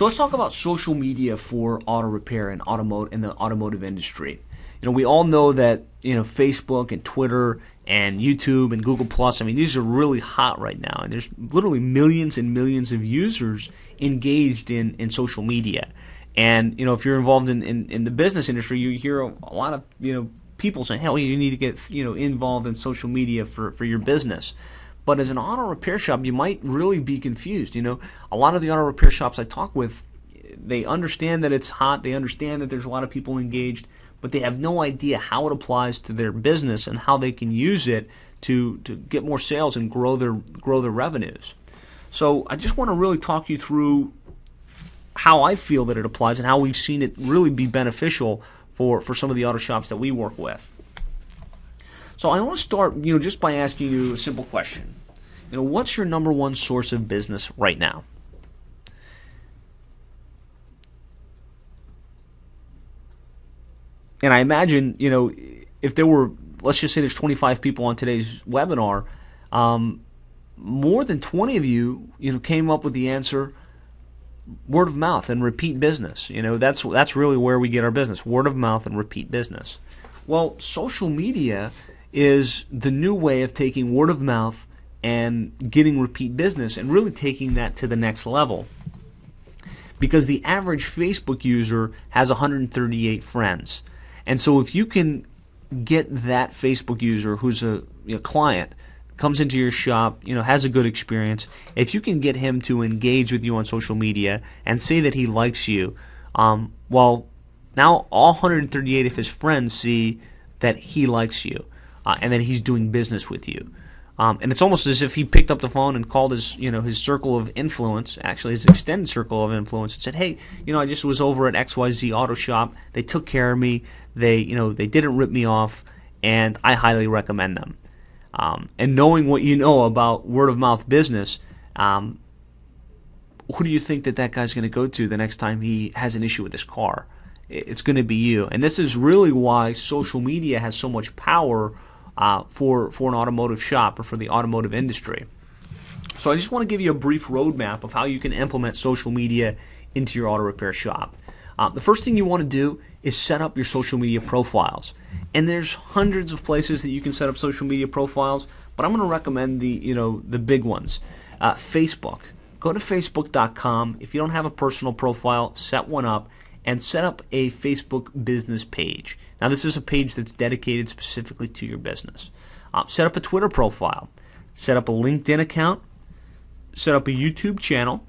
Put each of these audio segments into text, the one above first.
So let's talk about social media for auto repair and in the automotive industry. We all know that Facebook and Twitter and YouTube and Google Plus. I mean, these are really hot right now, and there's literally millions and millions of users engaged in social media. And if you're involved in the business industry, you hear a lot of people saying, "Hell, you need to get involved in social media for your business." But as an auto repair shop, you might really be confused. A lot of the auto repair shops I talk with, they understand that it's hot. They understand that there's a lot of people engaged, but they have no idea how it applies to their business and how they can use it to get more sales and grow their revenues. So I just want to really talk you through how I feel that it applies and how we've seen it really be beneficial for some of the auto shops that we work with. So I want to start, just by asking you a simple question. What's your number one source of business right now? And I imagine, if there were, let's just say there's 25 people on today's webinar, more than 20 of you, came up with the answer, word of mouth and repeat business. That's really where we get our business, word of mouth and repeat business. Well, social media is the new way of taking word of mouth and getting repeat business and really taking that to the next level. Because the average Facebook user has 138 friends. And so if you can get that Facebook user who's a client, comes into your shop, has a good experience, if you can get him to engage with you on social media and say that he likes you, well, now all 138 of his friends see that he likes you and that he's doing business with you. And it's almost as if he picked up the phone and called his circle of influence, actually his extended circle of influence, and said, "Hey, I just was over at XYZ Auto Shop. They took care of me. They didn't rip me off, and I highly recommend them." And knowing what you know about word of mouth business, who do you think that guy's going to go to the next time he has an issue with his car? It's going to be you. And this is really why social media has so much power for an automotive shop or for the automotive industry. So I just want to give you a brief roadmap of how you can implement social media into your auto repair shop. The first thing you want to do is set up your social media profiles. And there's hundreds of places that you can set up social media profiles, but I'm going to recommend the big ones. Facebook. Go to facebook.com. If you don't have a personal profile, set one up and set up a Facebook business page. Now, this is a page that's dedicated specifically to your business. Set up a Twitter profile. Set up a LinkedIn account. Set up a YouTube channel.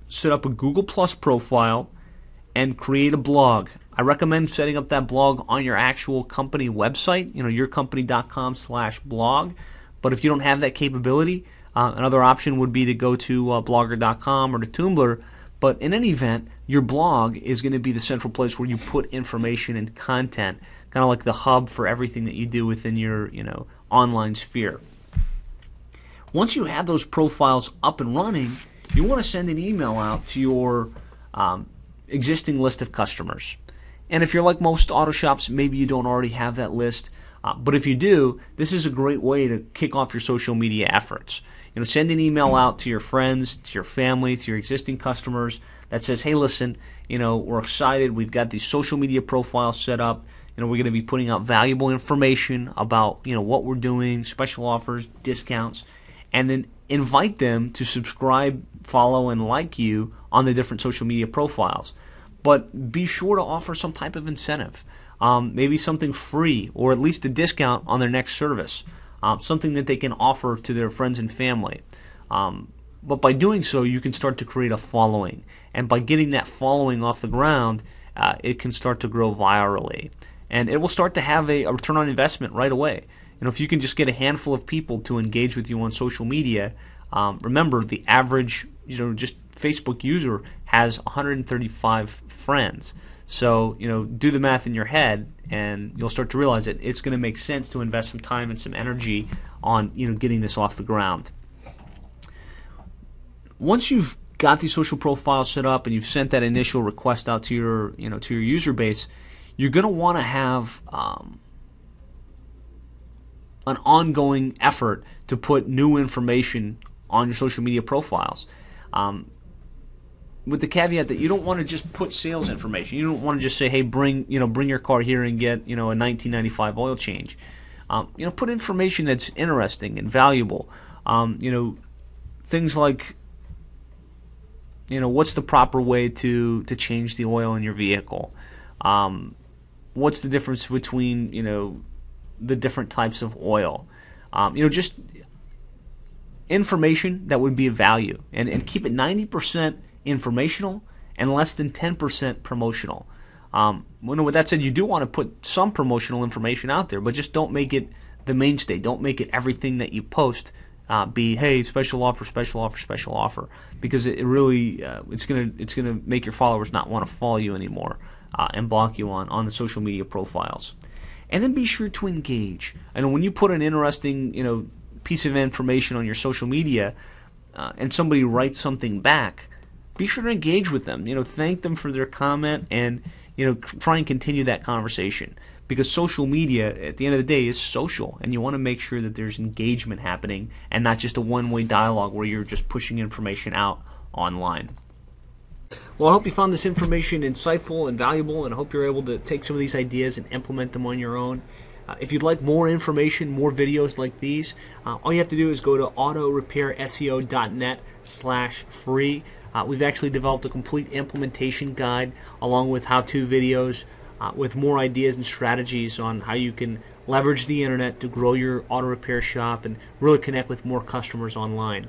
Set up a Google Plus profile. And create a blog. I recommend setting up that blog on your actual company website, yourcompany.com/blog. But if you don't have that capability, another option would be to go to blogger.com or to Tumblr. But in any event, your blog is going to be the central place where you put information and content, kind of like the hub for everything that you do within your online sphere. Once you have those profiles up and running, you want to send an email out to your existing list of customers. And if you're like most auto shops, maybe you don't already have that list. But if you do, this is a great way to kick off your social media efforts. Send an email out to your friends, to your family, to your existing customers that says, "Hey, listen, we're excited. We've got these social media profiles set up. We're going to be putting out valuable information about what we're doing, special offers, discounts," and then invite them to subscribe, follow, and like you on the different social media profiles. But be sure to offer some type of incentive, maybe something free or at least a discount on their next service, something that they can offer to their friends and family. But by doing so, you can start to create a following. And by getting that following off the ground, it can start to grow virally. And it will start to have a return on investment right away. If you can just get a handful of people to engage with you on social media, remember the average, just Facebook user has 135 friends. So, do the math in your head and you'll start to realize that it's going to make sense to invest some time and some energy on, getting this off the ground. Once you've got these social profiles set up and you've sent that initial request out to your, to your user base, you're going to want to have an ongoing effort to put new information on your social media profiles. with the caveat that you don't want to just put sales information. You don't want to just say, hey, bring your car here and get a 1995 oil change. Put information that's interesting and valuable. Things like what's the proper way to change the oil in your vehicle. What's the difference between the different types of oil. Just information that would be of value, and keep it 90% informational and less than 10% promotional. With that said, you do want to put some promotional information out there, but just don't make it the mainstay. Don't make it everything that you post be, hey, special offer, special offer, special offer, because it really it's gonna make your followers not want to follow you anymore and block you on the social media profiles. And then be sure to engage. I know when you put an interesting piece of information on your social media and somebody writes something back, be sure to engage with them. Thank them for their comment and try and continue that conversation, because social media at the end of the day is social, and you want to make sure that there's engagement happening and not just a one-way dialogue where you're just pushing information out online. Well, I hope you found this information insightful and valuable, and I hope you're able to take some of these ideas and implement them on your own. If you'd like more information, more videos like these, all you have to do is go to autorepairseo.net/free. We've actually developed a complete implementation guide along with how-to videos with more ideas and strategies on how you can leverage the internet to grow your auto repair shop and really connect with more customers online.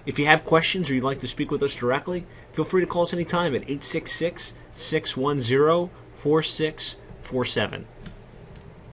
If you have questions or you'd like to speak with us directly, feel free to call us anytime at 866-610-4647.